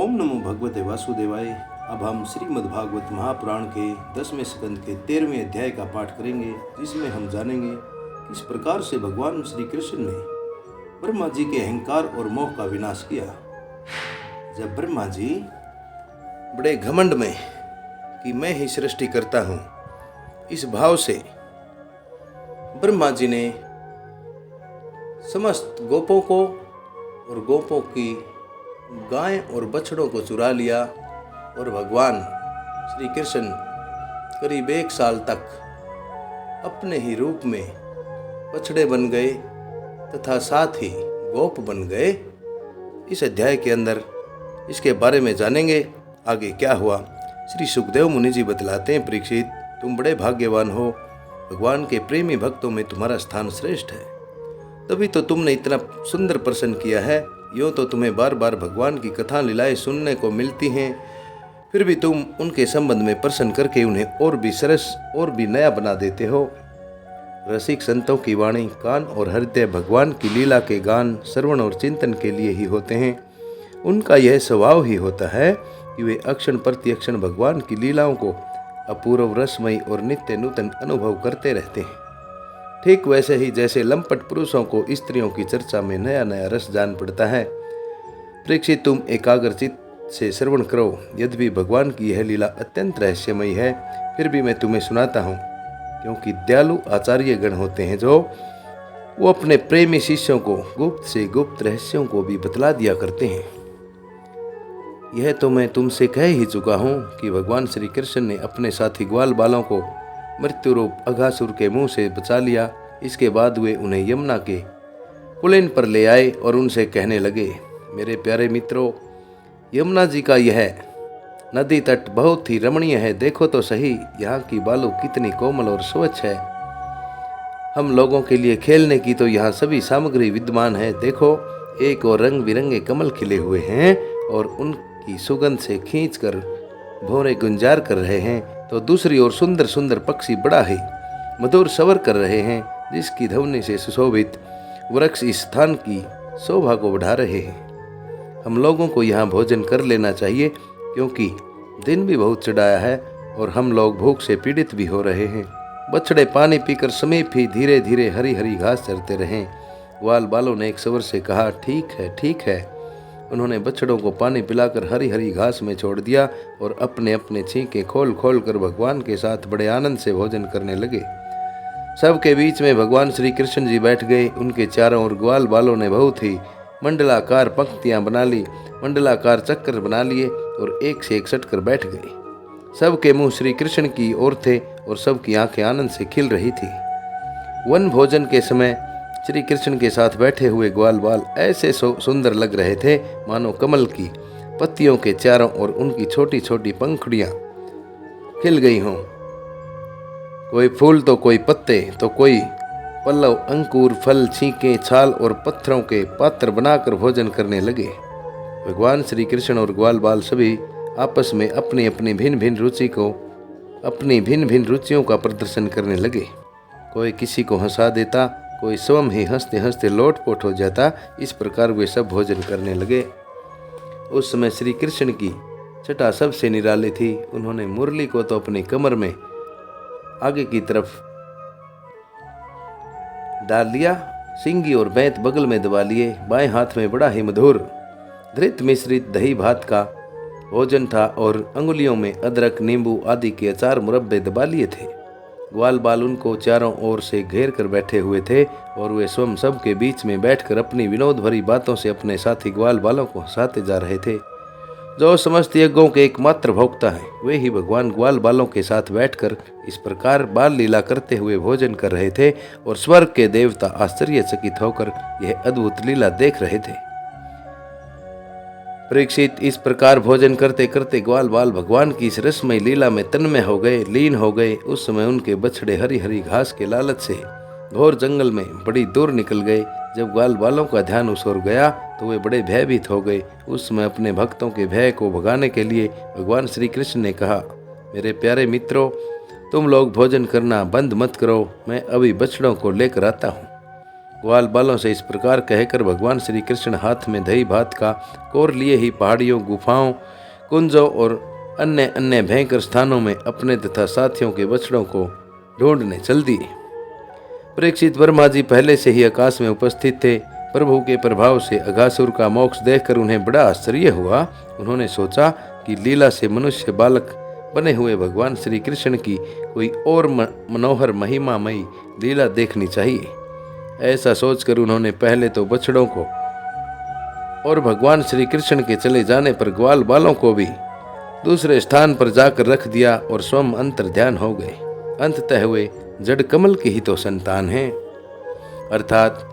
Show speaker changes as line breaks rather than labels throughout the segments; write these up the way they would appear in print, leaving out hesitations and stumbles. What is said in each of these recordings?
ओम नमो भगवते वासुदेवाय। अब हम श्रीमद् भागवत महापुराण के 10वें स्कंद के 13वें अध्याय का पाठ करेंगे, जिसमें हम जानेंगे किस प्रकार से भगवान श्री कृष्ण ने ब्रह्मा जी के अहंकार और मोह का विनाश किया। जब ब्रह्मा जी बड़े घमंड में कि मैं ही सृष्टि करता हूँ, इस भाव से ब्रह्मा जी ने समस्त गोपों को और गोपों की गाय और बछड़ों को चुरा लिया और भगवान श्री कृष्ण करीब 1 साल तक अपने ही रूप में बछड़े बन गए तथा साथ ही गोप बन गए। इस अध्याय के अंदर इसके बारे में जानेंगे आगे क्या हुआ। श्री सुखदेव मुनि जी बतलाते हैं, परीक्षित तुम बड़े भाग्यवान हो, भगवान के प्रेमी भक्तों में तुम्हारा स्थान श्रेष्ठ है, तभी तो तुमने इतना सुंदर प्रश्न किया है। यूँ तो तुम्हें बार बार भगवान की कथा लीलाएं सुनने को मिलती हैं, फिर भी तुम उनके संबंध में प्रश्न करके उन्हें और भी सरस और भी नया बना देते हो। रसिक संतों की वाणी, कान और हृदय भगवान की लीला के गान, श्रवण और चिंतन के लिए ही होते हैं। उनका यह स्वभाव ही होता है कि वे अक्षण प्रत्यक्षण भगवान की लीलाओं को अपूर्व रसमयी और नित्य नूतन अनुभव करते रहते हैं। ठीक वैसे ही जैसे लंपट पुरुषों को स्त्रियों की चर्चा में नया नया रस जान पड़ता है। परीक्षित तुम एकाग्रचित्त से श्रवण करो। यद्यपि भगवान की यह लीला अत्यंत रहस्यमयी है, फिर भी मैं तुम्हें सुनाता हूँ, क्योंकि दयालु आचार्य गण होते हैं जो वो अपने प्रेमी शिष्यों को गुप्त से गुप्त रहस्यों को भी बतला दिया करते हैं। यह तो मैं तुमसे कह ही चुका हूँ कि भगवान श्री कृष्ण ने अपने साथी ग्वाल बालों को मृत्यु रूप अघासुर के मुंह से बचा लिया। इसके बाद वे उन्हें यमुना के पुलेन पर ले आए और उनसे कहने लगे, मेरे प्यारे मित्रों, यमुना जी का यह नदी तट बहुत ही रमणीय है। देखो तो सही, यहाँ की बालू कितनी कोमल और स्वच्छ है। हम लोगों के लिए खेलने की तो यहाँ सभी सामग्री विद्यमान है। देखो, एक और रंग बिरंगे कमल खिले हुए हैं और उनकी सुगंध से खींचकर भौरे गुंजार कर रहे हैं, तो दूसरी ओर सुंदर सुंदर पक्षी बड़ा ही मधुर स्वर कर रहे हैं, जिसकी ध्वनि से सुशोभित वृक्ष इस स्थान की शोभा को बढ़ा रहे हैं। हम लोगों को यहाँ भोजन कर लेना चाहिए, क्योंकि दिन भी बहुत चढ़ाया है और हम लोग भूख से पीड़ित भी हो रहे हैं। बछड़े पानी पीकर समीप ही धीरे धीरे हरी हरी घास चरते रहें। ग्वाल बालों ने एक स्वर से कहा, ठीक है ठीक है। उन्होंने बछड़ों को पानी पिलाकर हरी हरी घास में छोड़ दिया और अपने अपने छींके खोल खोल कर भगवान के साथ बड़े आनंद से भोजन करने लगे। सबके बीच में भगवान श्री कृष्ण जी बैठ गए। उनके चारों ओर ग्वाल बालों ने बहुत ही मंडलाकार पंक्तियां बना ली, मंडलाकार चक्कर बना लिए और एक से एक सटकर बैठ गए। सबके मुंह श्री कृष्ण की ओर थे और सबकी आंखें आनंद से खिल रही थी। वन भोजन के समय श्री कृष्ण के साथ बैठे हुए ग्वाल बाल ऐसे सुंदर लग रहे थे मानो कमल की पत्तियों के चारों ओर उनकी छोटी छोटी पंखुड़ियां खिल गई हों। कोई फूल तो कोई पत्ते तो कोई पल्लव, अंकुर, फल, छींके, छाल और पत्थरों के पात्र बनाकर भोजन करने लगे। भगवान श्री कृष्ण और ग्वाल बाल सभी आपस में अपनी अपनी भिन्न भिन्न रुचियों का प्रदर्शन करने लगे। कोई किसी को हंसा देता, कोई स्वयं ही हंसते हंसते लोटपोट हो जाता। इस प्रकार वे सब भोजन करने लगे। उस समय श्री कृष्ण की छटा सबसे निराली थी। उन्होंने मुरली को तो अपनी कमर में आगे की तरफ डाल लिया, सिंगी और बैंत बगल में दबा लिए। बाएं हाथ में बड़ा ही मधुर धृत मिश्रित दही भात का भोजन था और अंगुलियों में अदरक, नींबू आदि के अचार मुरब्बे दबा लिए थे। ग्वाल बाल उनको चारों ओर से घेर कर बैठे हुए थे और वे स्वयं सबके बीच में बैठकर अपनी विनोद भरी बातों से अपने साथी ग्वाल बालों को हंसाते जा रहे थे। जो समस्त यज्ञों के एकमात्र भोक्ता हैं, वे ही भगवान ग्वाल बालों के साथ बैठकर इस प्रकार बाल लीला करते हुए भोजन कर रहे थे और स्वर्ग के देवता आश्चर्यचकित होकर यह अद्भुत लीला देख रहे थे। परीक्षित, इस प्रकार भोजन करते करते ग्वाल बाल भगवान की इस रसमय लीला में तन्मय हो गए, लीन हो गए। उस समय उनके बछड़े हरी हरी घास के लालच से घोर जंगल में बड़ी दूर निकल गए। जब ग्वाल बालों का ध्यान उस ओर गया तो वे बड़े भयभीत हो गए। उस समय अपने भक्तों के भय को भगाने के लिए भगवान श्री कृष्ण ने कहा, मेरे प्यारे मित्रों, तुम लोग भोजन करना बंद मत करो, मैं अभी बछड़ों को लेकर आता हूँ। ग्वाल बालों से इस प्रकार कहकर भगवान श्री कृष्ण हाथ में दही भात का कोर लिए ही पहाड़ियों, गुफाओं, कुंजों और अन्य अन्य भयंकर स्थानों में अपने तथा साथियों के बछड़ों को ढूंढने चल दिए। परीक्षित ब्रह्मा जी पहले से ही आकाश में उपस्थित थे। प्रभु के प्रभाव से अघासुर का मोक्ष देखकर उन्हें बड़ा आश्चर्य हुआ। उन्होंने सोचा कि लीला से मनुष्य बालक बने हुए भगवान श्री कृष्ण की कोई और मनोहर महिमामयी लीला देखनी चाहिए। ऐसा सोचकर उन्होंने पहले तो बछड़ों को और भगवान श्री कृष्ण के चले जाने पर ग्वाल बालों को भी दूसरे स्थान पर जाकर रख दिया और स्वयं अंतर ध्यान हो गए। अंततः हुए जड़ कमल की ही तो संतान हैं, अर्थात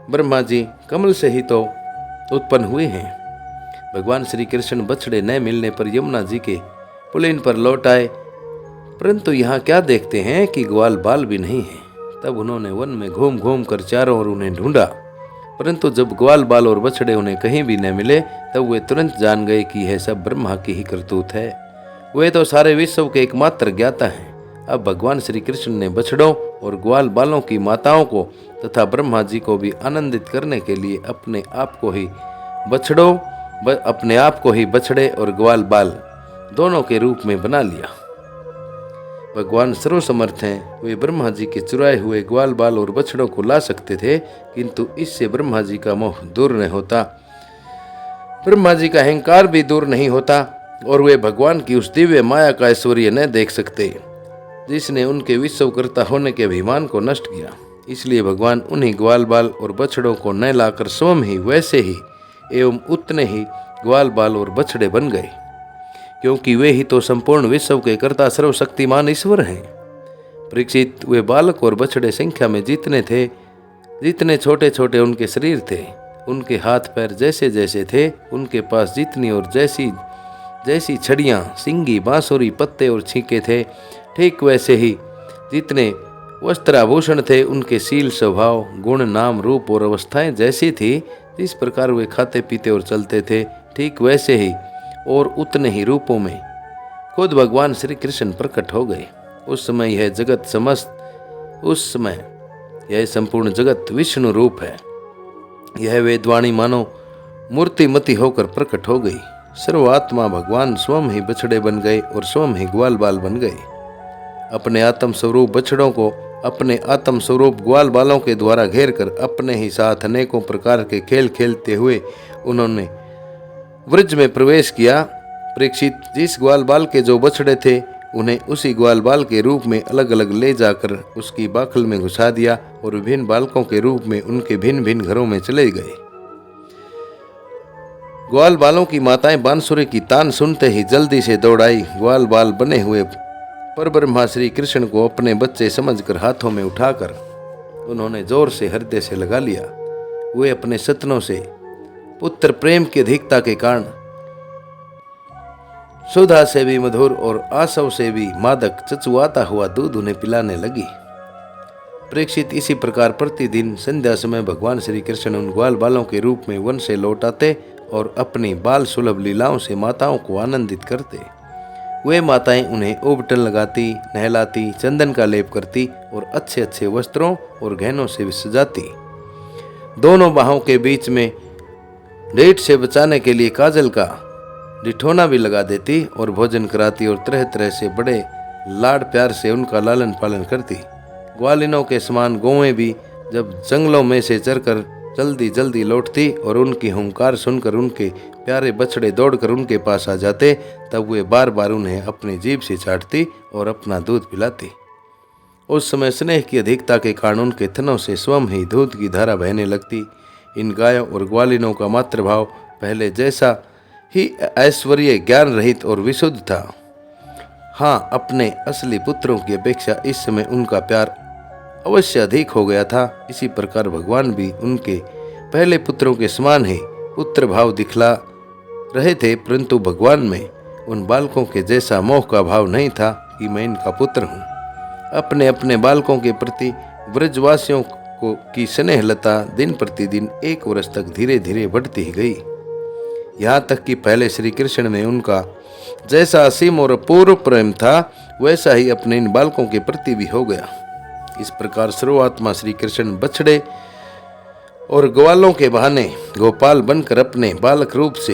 ब्रह्मा जी कमल से ही तो उत्पन्न हुए हैं। भगवान श्री कृष्ण बछड़े न मिलने पर यमुना जी के पुलिन पर लौट आए, परंतु यहाँ क्या देखते हैं कि ग्वाल बाल भी नहीं है। तब उन्होंने वन में घूम घूम कर चारों ओर उन्हें ढूंढा, परंतु जब ग्वाल बाल और बछड़े उन्हें कहीं भी न मिले तब वे तुरंत जान गए कि यह सब ब्रह्मा की ही करतूत है। वे तो सारे विश्व के एकमात्र ज्ञाता हैं। अब भगवान श्री कृष्ण ने बछड़ों और ग्वाल बालों की माताओं को तथा ब्रह्मा जी को भी आनंदित करने के लिए अपने आप को ही बछड़े और ग्वाल बाल दोनों के रूप में बना लिया। भगवान सर्वसमर्थ हैं। वे ब्रह्मा जी के चुराए हुए ग्वाल बाल और बछड़ों को ला सकते थे, किंतु इससे ब्रह्मा जी का मोह दूर नहीं होता, ब्रह्मा जी का अहंकार भी दूर नहीं होता और वे भगवान की उस दिव्य माया का ऐश्वर्य न देख सकते जिसने उनके विश्वकर्ता होने के अभिमान को नष्ट किया। इसलिए भगवान उन्हीं ग्वाल बाल और बछड़ों को न लाकर स्वयं ही वैसे ही एवं उतने ही ग्वाल बाल और बछड़े बन गए, क्योंकि वे ही तो संपूर्ण विश्व के कर्ता सर्वशक्तिमान ईश्वर हैं। परीक्षित, वे बालक और बछड़े संख्या में जितने छोटे छोटे उनके शरीर थे, उनके हाथ पैर जैसे जैसे थे, उनके पास जितनी और जैसी छड़ियाँ, सिंगी, बांसुरी, पत्ते और छींके थे, ठीक वैसे ही जितने वस्त्राभूषण थे, उनके शील, स्वभाव, गुण, नाम, रूप और अवस्थाएं जैसी थी, जिस प्रकार वे खाते पीते और चलते थे, ठीक वैसे ही और उतने ही रूपों में खुद भगवान श्री कृष्ण प्रकट हो गए। उस समय यह संपूर्ण जगत विष्णु रूप है। यह वेदवाणी मानो मूर्तिमती होकर प्रकट हो गई। सर्वात्मा भगवान स्वयं ही बछड़े बन गए और स्वयं ही ग्वाल बाल बन गए। अपने आत्म स्वरूप बछड़ों को अपने आत्म स्वरूप ग्वाल बालों के द्वारा घेर कर अपने ही साथ अनेकों प्रकार के खेल खेलते हुए उन्होंने व्रज में प्रवेश किया। परीक्षित, जिस ग्वाल बाल के जो बछड़े थे, उन्हें उसी ग्वाल बाल के रूप में अलग अलग ले जाकर उसकी बाखल में घुसा दिया और विभिन्न बालकों के रूप में उनके भिन्न भिन्न घरों में चले गए। ग्वाल बालों की माताएं बांसुरी की तान सुनते ही जल्दी से दौड़ाई। ग्वाल बाल बने हुए पर ब्रह्मा श्री कृष्ण को अपने बच्चे समझकर हाथों में उठाकर उन्होंने जोर से हृदय से लगा लिया। वे अपने सतनों से पुत्र प्रेम की अधिकता के कारण सुधा से भी मधुर और आसव से भी मादक चचुआता हुआ दूध उन्हें पिलाने लगी। परीक्षित, इसी प्रकार प्रतिदिन संध्या समय भगवान श्री कृष्ण उन ग्वाल बालों के रूप में वन से लौट आते और अपनी बाल सुलभ लीलाओं से माताओं को आनंदित करते। वे माताएं उन्हें ओबटन लगाती, नहलाती, चंदन का लेप करती और अच्छे अच्छे वस्त्रों और गहनों से सजाती। दोनों बाहों के बीच में डेट से बचाने के लिए काजल का डिठोना भी लगा देती और भोजन कराती और तरह तरह से बड़े लाड प्यार से उनका लालन पालन करती। ग्वालिनों के समान गौएं भी जब जंगलों में से चरकर जल्दी जल्दी लौटती और उनकी हुंकार सुनकर उनके प्यारे बछड़े दौड़कर उनके पास आ जाते, तब वे बार बार उन्हें अपनी जीभ से चाटती और अपना दूध पिलाती। उस समय स्नेह की अधिकता के कारण उनके थनों से स्वयं ही दूध की धारा बहने लगती। इन गायों और ग्वालिनों का मातृभाव पहले जैसा ही ऐश्वर्य, ज्ञान रहित और विशुद्ध था। हाँ, अपने असली पुत्रों की अपेक्षा इस समय उनका प्यार अवश्य अधिक हो गया था। इसी प्रकार भगवान भी उनके पहले पुत्रों के समान ही पुत्र भाव दिखला रहे थे, परंतु भगवान में उन बालकों के जैसा मोह का भाव नहीं था कि मैं इनका पुत्र हूँ। अपने अपने बालकों के प्रति ब्रजवासियों की स्नेहलता दिन प्रतिदिन 1 वर्ष तक धीरे धीरे बढ़ती ही गई। यहाँ तक कि पहले श्री कृष्ण में उनका जैसा असीम और अपूर्व प्रेम था, वैसा ही अपने इन बालकों के प्रति भी हो गया। इस प्रकार सर्वात्मा श्री कृष्ण बछड़े और ग्वालों के बहाने गोपाल बनकर अपने बालक रूप से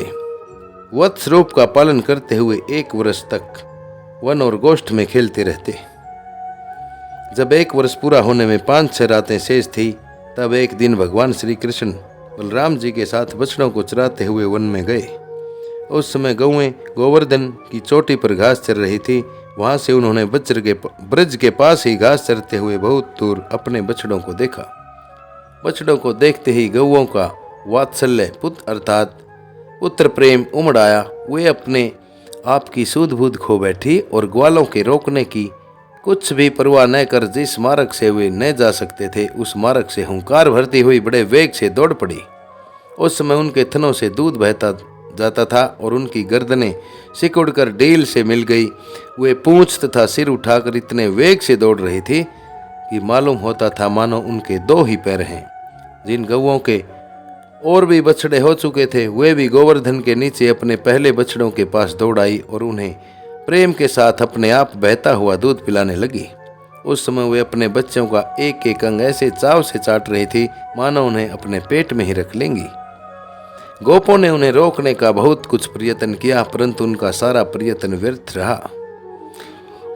वत्स रूप का पालन करते हुए 1 वर्ष तक वन और गोष्ठ में खेलते रहते। जब 1 वर्ष पूरा होने में 5-6 रातें शेष थी, तब एक दिन भगवान श्री कृष्ण बलराम जी के साथ बछड़ों को चराते हुए वन में गए। उस समय गौएं गोवर्धन की चोटी पर घास चर रही थी। वहां से उन्होंने ब्रज के पास ही घास चरते हुए बहुत दूर अपने बछड़ों को देखा। बछड़ों को देखते ही गौओं का वात्सल्य पुत्र अर्थात पुत्र प्रेम उमड़ आया। वे अपने आप की सूध बूध खो बैठी और ग्वालों के रोकने की कुछ भी परवाह न कर जिस मार्ग से वे न जा सकते थे, उस मार्ग से हुंकार भरती हुई बड़े वेग से दौड़ पड़ी। उस समय उनके थनों से दूध बहता जाता था और उनकी गर्दनें सिकुड़कर डील से मिल गई। वे पूंछ तथा सिर उठाकर इतने वेग से दौड़ रही थी कि मालूम होता था मानो उनके 2 ही पैर हैं। जिन गौओं के और भी बछड़े हो चुके थे, वे भी गोवर्धन के नीचे अपने पहले बछड़ों के पास दौड़ आई और उन्हें प्रेम के साथ अपने आप बहता हुआ दूध पिलाने लगी। उस समय वे अपने बच्चों का एक एक अंग ऐसे चाव से चाट रही थी मानो उन्हें अपने पेट में ही रख लेंगी। गोपों ने उन्हें रोकने का बहुत कुछ प्रयत्न किया, परंतु उनका सारा प्रयत्न व्यर्थ रहा।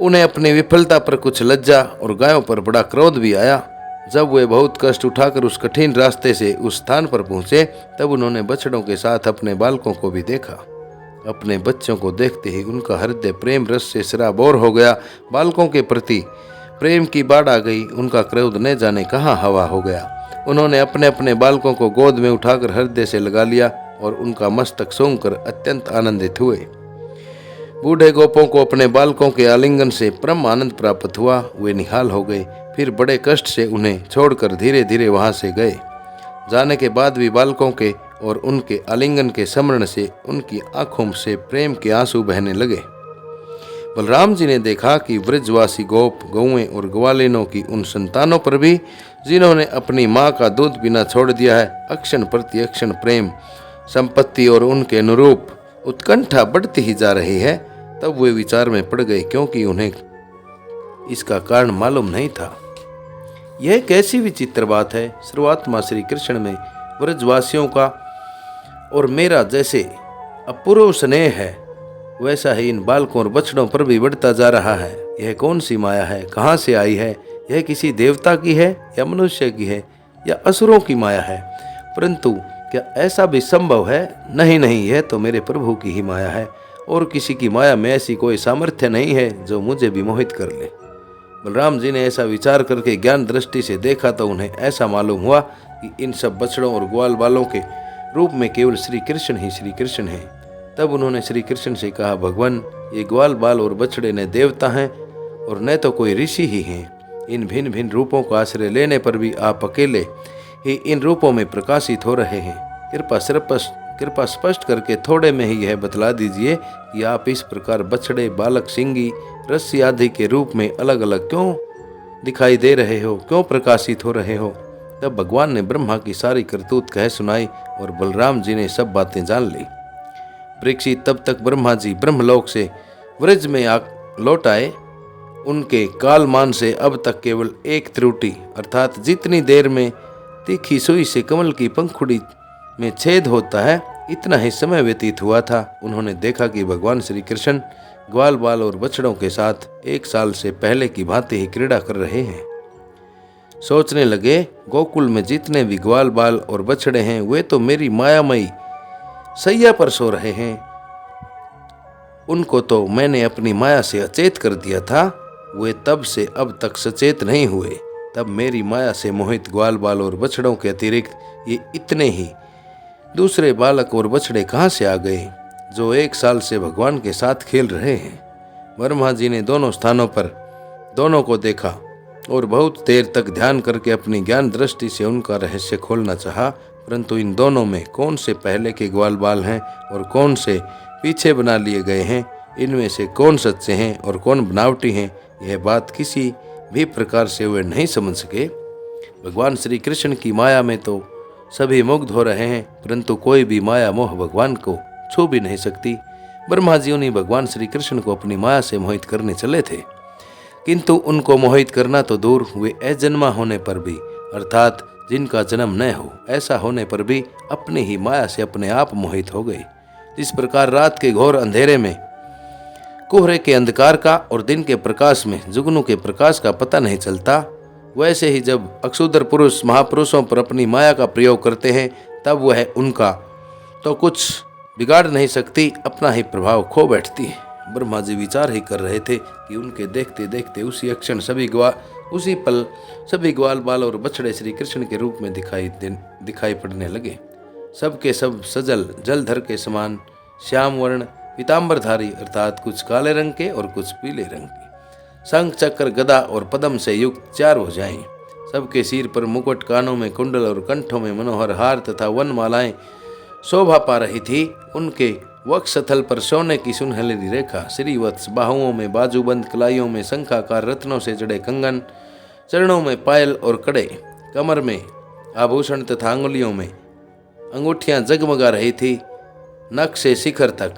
उन्हें अपनी विफलता पर कुछ लज्जा और गायों पर बड़ा क्रोध भी आया। जब वे बहुत कष्ट उठाकर उस कठिन रास्ते से उस स्थान पर पहुंचे, तब उन्होंने बछड़ों के साथ अपने बालकों को भी देखा। अपने बच्चों को देखते ही उनका हृदय प्रेम रस से सराबोर हो गया। बालकों के प्रति प्रेम की बाढ़ आ गई। उनका क्रोध न जाने कहाँ हवा हो गया। उन्होंने अपने अपने बालकों को गोद में उठाकर हृदय से लगा लिया और उनका मस्तक सूंघकर अत्यंत आनंदित हुए। बूढ़े गोपों को अपने बालकों के आलिंगन से परम आनंद प्राप्त हुआ। वे निहाल हो गए। फिर बड़े कष्ट से उन्हें छोड़कर धीरे धीरे वहां से गए। जाने के बाद भी बालकों के और उनके आलिंगन के स्मरण से उनकी आंखों से प्रेम के आंसू बहने लगे। बलराम जी ने देखा कि ब्रजवासी गोप गौएं और ग्वालिनों की उन संतानों पर भी जिन्होंने अपनी माँ का दूध पीना छोड़ दिया है, अक्षण प्रति अक्षण प्रेम संपत्ति और उनके अनुरूप उत्कंठा बढ़ती ही जा रही है। तब वे विचार में पड़ गए, क्योंकि उन्हें इसका कारण मालूम नहीं था। यह कैसी विचित्र बात है। सर्वात्मा श्री कृष्ण में ब्रजवासियों का और मेरा जैसे अपूर्व स्नेह है, वैसा ही इन बालकों और बछड़ों पर भी बढ़ता जा रहा है। यह कौन सी माया है, कहाँ से आई है? यह किसी देवता की है या मनुष्य की है या असुरों की माया है? परंतु क्या ऐसा भी संभव है? नहीं नहीं, यह तो मेरे प्रभु की ही माया है और किसी की माया में ऐसी कोई सामर्थ्य नहीं है जो मुझे भी मोहित कर ले। बलराम जी ने ऐसा विचार करके ज्ञान दृष्टि से देखा तो उन्हें ऐसा मालूम हुआ कि इन सब बछड़ों और ग्वाल बालों के रूप में केवल श्री कृष्ण ही श्री कृष्ण हैं। तब उन्होंने श्री कृष्ण से कहा, भगवान, ये ग्वाल बाल और बछड़े न देवता हैं और न तो कोई ऋषि ही हैं। इन भिन्न भिन्न रूपों का आश्रय लेने पर भी आप अकेले ही इन रूपों में प्रकाशित हो रहे हैं। कृपा स्पष्ट करके थोड़े में ही यह बतला दीजिए कि आप इस प्रकार बछड़े, बालक, सिंगी, रस्सी आदि के रूप में अलग अलग क्यों दिखाई दे रहे हो, क्यों प्रकाशित हो रहे हो। तब भगवान ने ब्रह्मा की सारी करतूत कह सुनाई और बलराम जी ने सब बातें जान ली। परीक्षित तब तक ब्रह्मा जी ब्रह्मलोक से व्रज में लौट आए। उनके कालमान से अब तक केवल एक त्रुटि अर्थात जितनी देर में तीखी सुई से कमल की पंखुड़ी में छेद होता है, इतना ही समय व्यतीत हुआ था। उन्होंने देखा कि भगवान श्री कृष्ण ग्वाल बाल और बछड़ों के साथ 1 साल से पहले की भांति ही क्रीड़ा कर रहे हैं। सोचने लगे, गोकुल में जितने भी ग्वाल बाल और बछड़े हैं वे तो मेरी मायामयी सैया पर सो रहे हैं। उनको तो मैंने अपनी माया से अचेत कर दिया था। वे तब से अब तक सचेत नहीं हुए। तब मेरी माया से मोहित ग्वाल बाल और बछड़ों के अतिरिक्त ये इतने ही दूसरे बालक और बछड़े कहाँ से आ गए जो 1 साल से भगवान के साथ खेल रहे हैं। ब्रह्मा जी ने दोनों स्थानों पर दोनों को देखा और बहुत देर तक ध्यान करके अपनी ज्ञान दृष्टि से उनका रहस्य खोलना चाहा, परंतु इन दोनों में कौन से पहले के ग्वाल बाल हैं और कौन से पीछे बना लिए गए हैं, इनमें से कौन सच्चे हैं और कौन बनावटी हैं, यह बात किसी भी प्रकार से वे नहीं समझ सके। भगवान श्री कृष्ण की माया में तो सभी मुग्ध हो रहे हैं, परंतु कोई भी माया मोह भगवान को छू भी नहीं सकती। ब्रह्मा जी ने भगवान श्री कृष्ण को अपनी माया से मोहित करने चले थे, किंतु उनको मोहित करना तो दूर, वे अजन्मा होने पर भी अर्थात जिनका जन्म न हो, ऐसा होने पर भी अपनी ही माया से अपने आप मोहित हो गए। जिस प्रकार रात के घोर अंधेरे में कोहरे के अंधकार का और दिन के प्रकाश में जुगनू के प्रकाश का पता नहीं चलता, वैसे ही जब अक्षुद्र पुरुष महापुरुषों पर अपनी माया का प्रयोग करते हैं तब वह उनका तो कुछ बिगाड़ नहीं सकती, अपना ही प्रभाव खो बैठती है। ब्रह्मा जी विचार ही कर रहे थे कि उनके देखते देखते उसी क्षण उसी पल सभी ग्वाल बाल और बछड़े श्री कृष्ण के रूप में दिखाई पड़ने लगे। सब के सब सजल जलधर के समान श्याम वर्ण पीताम्बरधारी, अर्थात कुछ काले रंग के और कुछ पीले रंग के, शंख चक्र गदा और पद्म से युक्त 4 भुजाएं। सबके सिर पर मुकुट, कानों में कुंडल और कंठों में मनोहर हार तथा वनमालाएं शोभा पा रही थी। उनके वक्षस्थल पर सोने की सुनहली रेखा, श्रीवत्स, बाहुओं में बाजूबंद, कलाइयों में शंखाकार रत्नों से जड़े कंगन, चरणों में पायल और कड़े, कमर में आभूषण तथा अंगुलियों में अंगूठियां जगमगा रही थी। नख से शिखर तक,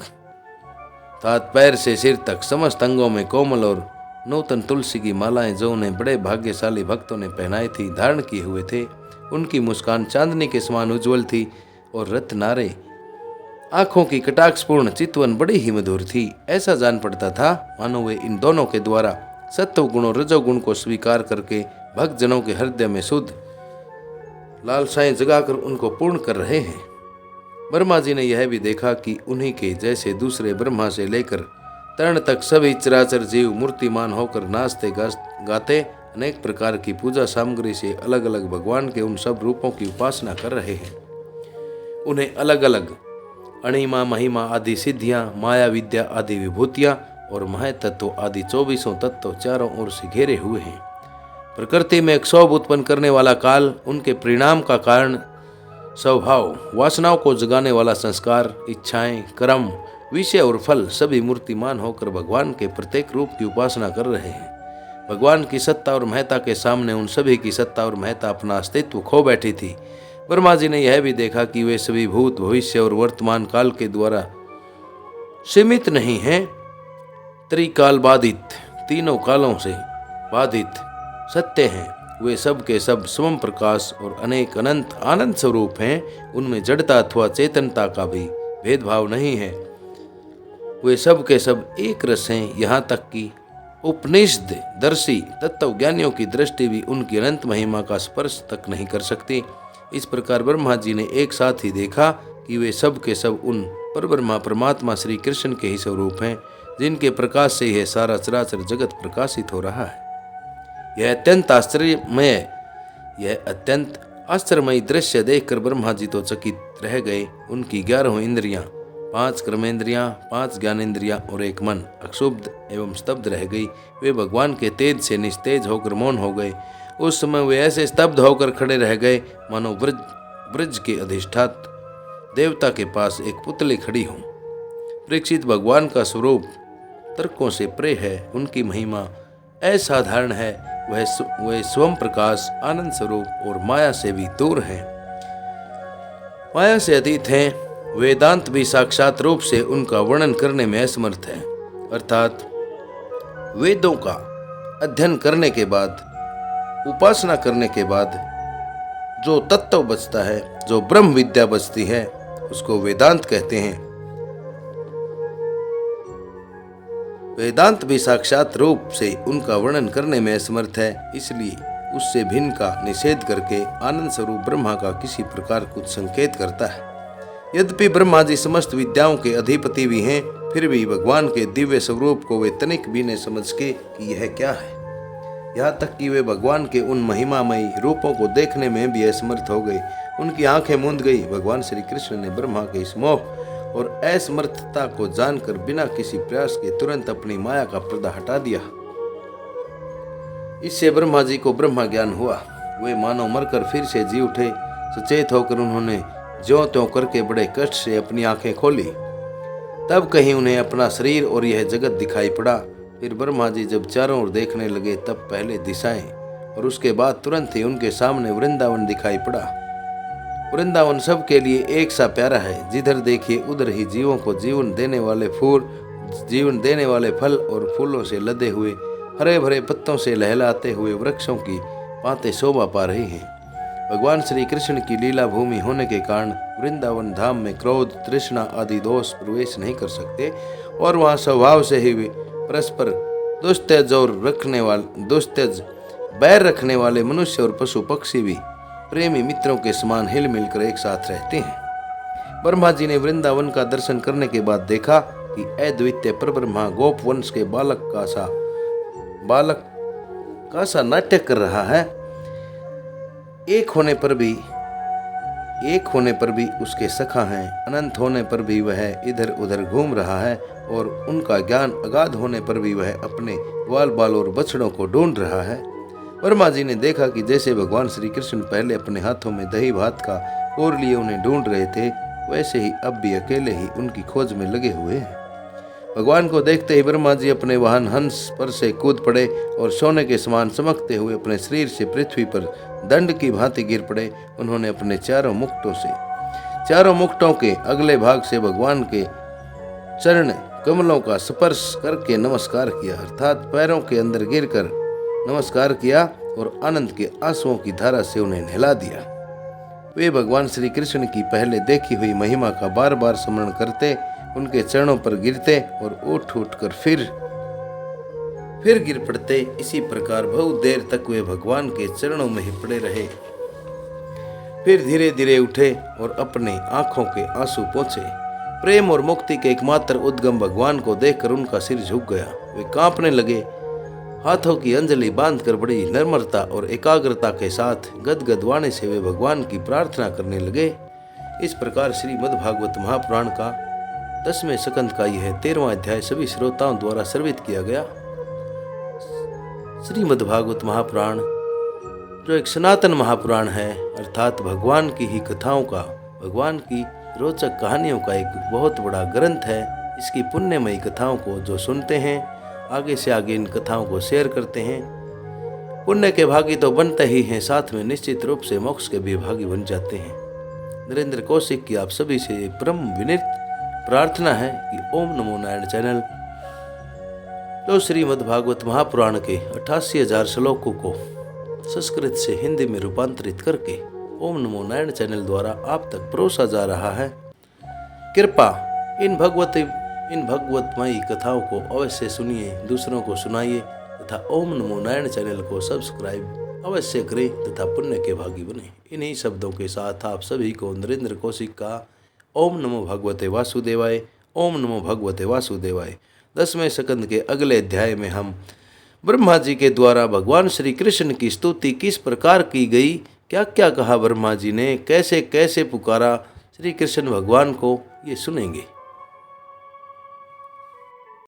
तात पैर से सिर तक, समस्त अंगों में कोमल और नूतन तुलसी की मालाएं जो उन्हें बड़े भाग्यशाली भक्तों ने पहनाई थी, धारण किए हुए थे। उनकी मुस्कान चांदनी के समान उज्जवल थी और रत्नारे आंखों की कटाक्षपूर्ण चितवन बड़ी ही मधुर थी। ऐसा जान पड़ता था मानो वे इन दोनों के द्वारा सत्व गुण और रजोगुण को स्वीकार करके भक्तजनों के हृदय में शुद्ध लालसाएं जगाकर उनको पूर्ण कर रहे हैं। ब्रह्मा जी ने यह भी देखा कि उन्हीं के जैसे दूसरे ब्रह्मा से लेकर तरण तक सभी चराचर जीव मूर्तिमान होकर नाचते गाते अनेक प्रकार की पूजा सामग्री से अलग अलग भगवान के उन सब रूपों की उपासना कर रहे हैं। उन्हें अलग अलग अणिमा महिमा आदि सिद्धियां, माया विद्या आदि विभूतियां और महतत्व आदि 24 तत्व चारों ओर से घेरे हुए हैं। प्रकृति में क्षोभ उत्पन्न करने वाला काल, उनके परिणाम का कारण स्वभाव, वासनाओं को जगाने वाला संस्कार, इच्छाएं, कर्म, विषय और फल सभी मूर्तिमान होकर भगवान के प्रत्येक रूप की उपासना कर रहे हैं। भगवान की सत्ता और महत्ता के सामने उन सभी की सत्ता और महत्ता अपना अस्तित्व खो बैठी थी। ब्रह्मा जी ने यह भी देखा कि वे सभी भूत, भविष्य और वर्तमान काल के द्वारा सीमित नहीं हैं, त्रिकाल बाधित, तीनों कालों से बाधित सत्य हैं। वे सब के सब स्वयं प्रकाश और अनेक अनंत आनंद स्वरूप हैं। उनमें जड़ता अथवा चेतनता का भी भेदभाव नहीं है। वे सब के सब एक रस हैं। यहाँ तक कि उपनिषद दर्शी तत्वज्ञानियों की दृष्टि भी उनकी अनंत महिमा का स्पर्श तक नहीं कर सकती। इस प्रकार ब्रह्मा जी ने एक साथ ही देखा कि वे सब के सब उन परब्रह्मा परमात्मा श्री कृष्ण के ही स्वरूप हैं, जिनके प्रकाश से यह सारा चराचर जगत प्रकाशित हो रहा है। यह अत्यंत आश्चर्यमयी दृश्य देखकर ब्रह्मा जी तो चकित रह गए। उनकी 11 इंद्रियां, 5 कर्मेंद्रियां, 5 ज्ञानेंद्रियां और 1 मन अक्षुब्ध एवं स्तब्ध रह गई। वे भगवान के तेज से निस्तेज होकर मौन हो गए। उस समय वे ऐसे स्तब्ध होकर खड़े रह गए मानो ब्रज के अधिष्ठात देवता के पास एक पुतली खड़ी हो। परीक्षित, भगवान का स्वरूप तर्कों से परे है। उनकी महिमा असाधारण है। वह स्वयं प्रकाश, आनंद स्वरूप और माया से भी दूर हैं, माया से अतीत हैं। वेदांत भी साक्षात रूप से उनका वर्णन करने में असमर्थ है। अर्थात वेदों का अध्ययन करने के बाद, उपासना करने के बाद जो तत्व बचता है, जो ब्रह्म विद्या बचती है, उसको वेदांत कहते हैं। वेदांत भी साक्षात रूप से उनका वर्णन करने में असमर्थ है, इसलिए उससे भिन्न का निषेध करके आनंद स्वरूप ब्रह्मा का किसी प्रकार कुछ संकेत करता है। यद्यपि ब्रह्मा जी समस्त विद्याओं के अधिपति भी हैं, फिर भी भगवान के दिव्य स्वरूप को वे तनिक भी नहीं समझ के कि यह क्या है। यहाँ तक कि वे भगवान के उन महिमामयी रूपों को देखने में भी असमर्थ हो गए। उनकी आंखें मूंद गई। भगवान श्री कृष्ण ने ब्रह्मा के इस मोह और असमर्थता को जानकर बिना किसी प्रयास के तुरंत अपनी माया का पर्दा हटा दिया। इससे ब्रह्मा जी को ब्रह्म ज्ञान हुआ। वे मानो मरकर फिर से जी उठे। सचेत होकर उन्होंने ज्यों त्यों करके बड़े कष्ट से अपनी आंखें खोली। तब कहीं उन्हें अपना शरीर और यह जगत दिखाई पड़ा। फिर ब्रह्मा जी जब चारों ओर देखने लगे, तब पहले दिशाएं और उसके बाद तुरंत ही उनके सामने वृंदावन दिखाई पड़ा। वृंदावन सबके लिए एक सा प्यारा है। जिधर देखिए उधर ही जीवों को जीवन देने वाले फल और फूलों से लदे हुए, हरे भरे पत्तों से लहलाते हुए वृक्षों की पातें शोभा पा रही हैं। भगवान श्री कृष्ण की लीला भूमि होने के कारण वृंदावन धाम में क्रोध, तृष्णा आदि दोष प्रवेश नहीं कर सकते और वहाँ स्वभाव से ही परस्पर दुस्तेज बैर रखने वाले मनुष्य और पशु पक्षी भी प्रेमी मित्रों के समान हिल मिलकर एक साथ रहते हैं। ब्रह्मा जी ने वृंदावन का दर्शन करने के बाद देखा कि अद्वितीय परब्रह्मा गोप वंश के बालक का सा नाट्य कर रहा है। एक होने पर भी उसके सखा हैं, अनंत होने पर भी वह इधर उधर घूम रहा है और उनका ज्ञान अगाध होने पर भी वह अपने ग्वाल बाल और बछड़ों को ढूंढ रहा है। वर्मा जी ने देखा कि जैसे भगवान श्री कृष्ण पहले अपने हाथों में दही भात का कोर लिए उन्हें ढूंढ रहे थे, वैसे ही अब भी अकेले ही उनकी खोज में लगे हुए हैं। भगवान को देखते ही ब्रह्मा जी अपने वाहन हंस पर से कूद पड़े और सोने के समान चमकते हुए अपने शरीर से पृथ्वी पर दंड की भांति गिर पड़े। उन्होंने अपने चारों मुक्टों के अगले भाग से भगवान के चरण कमलों का स्पर्श करके नमस्कार किया, अर्थात पैरों के अंदर गिरकर नमस्कार किया और आनंद के आंसुओं की धारा से उन्हें नहला दिया। वे भगवान श्री कृष्ण की पहले देखी हुई महिमा का बार बार स्मरण करते, उनके चरणों पर गिरते और उठ कर फिर गिर पड़ते। इसी प्रकार बहुत देर तक वे भगवान के चरणों में ही पड़े रहे। फिर धीरे धीरे उठे और अपने आंखों के आंसू पोंछे। प्रेम और मुक्ति के एकमात्र उद्गम भगवान को देखकर उनका सिर झुक गया। वे कांपने लगे। हाथों की अंजलि बांधकर बड़ी निर्मलता और एकाग्रता के साथ गदगद वाणी से वे भगवान की प्रार्थना करने लगे। इस प्रकार श्रीमद्भागवत महापुराण का 10वें स्कंद का यह 13वां अध्याय सभी श्रोताओं द्वारा श्रवित किया गया। श्रीमद्भागवत महापुराण जो एक सनातन महापुराण है, अर्थात भगवान की ही कथाओं का, भगवान की रोचक कहानियों का एक बहुत बड़ा ग्रंथ है। इसकी पुण्यमयी कथाओं को जो सुनते हैं, आगे से आगे इन कथाओं को शेयर करते हैं, पुण्य के भागी तो बनते ही हैं, साथ में निश्चित रूप से मोक्ष के भी भागी बन जाते हैं। नरेंद्र कौशिक की आप सभी से परम विनीत प्रार्थना है कि ओम नमो नारायण चैनल तो श्रीमद्भागवत महापुराण के 88,000 श्लोकों को संस्कृत से हिंदी में रूपांतरित करके ओम नमो नारायण चैनल द्वारा आप तक परोसा जा रहा है। कृपा इन भगवतमयी कथाओं को अवश्य सुनिए, दूसरों को सुनाइए तथा ओम नमो नारायण चैनल को सब्सक्राइब अवश्य करें तथा पुण्य के भागी बने। इन्हीं शब्दों के साथ आप सभी को नरेंद्र कौशिक का ओम नमो भगवते वासुदेवाय, ओम नमो भगवते वासुदेवाय। 10वें स्कंद के अगले अध्याय में हम ब्रह्मा जी के द्वारा भगवान श्री कृष्ण की स्तुति किस प्रकार की गई, क्या क्या कहा ब्रह्मा जी ने, कैसे कैसे पुकारा श्री कृष्ण भगवान को, ये सुनेंगे।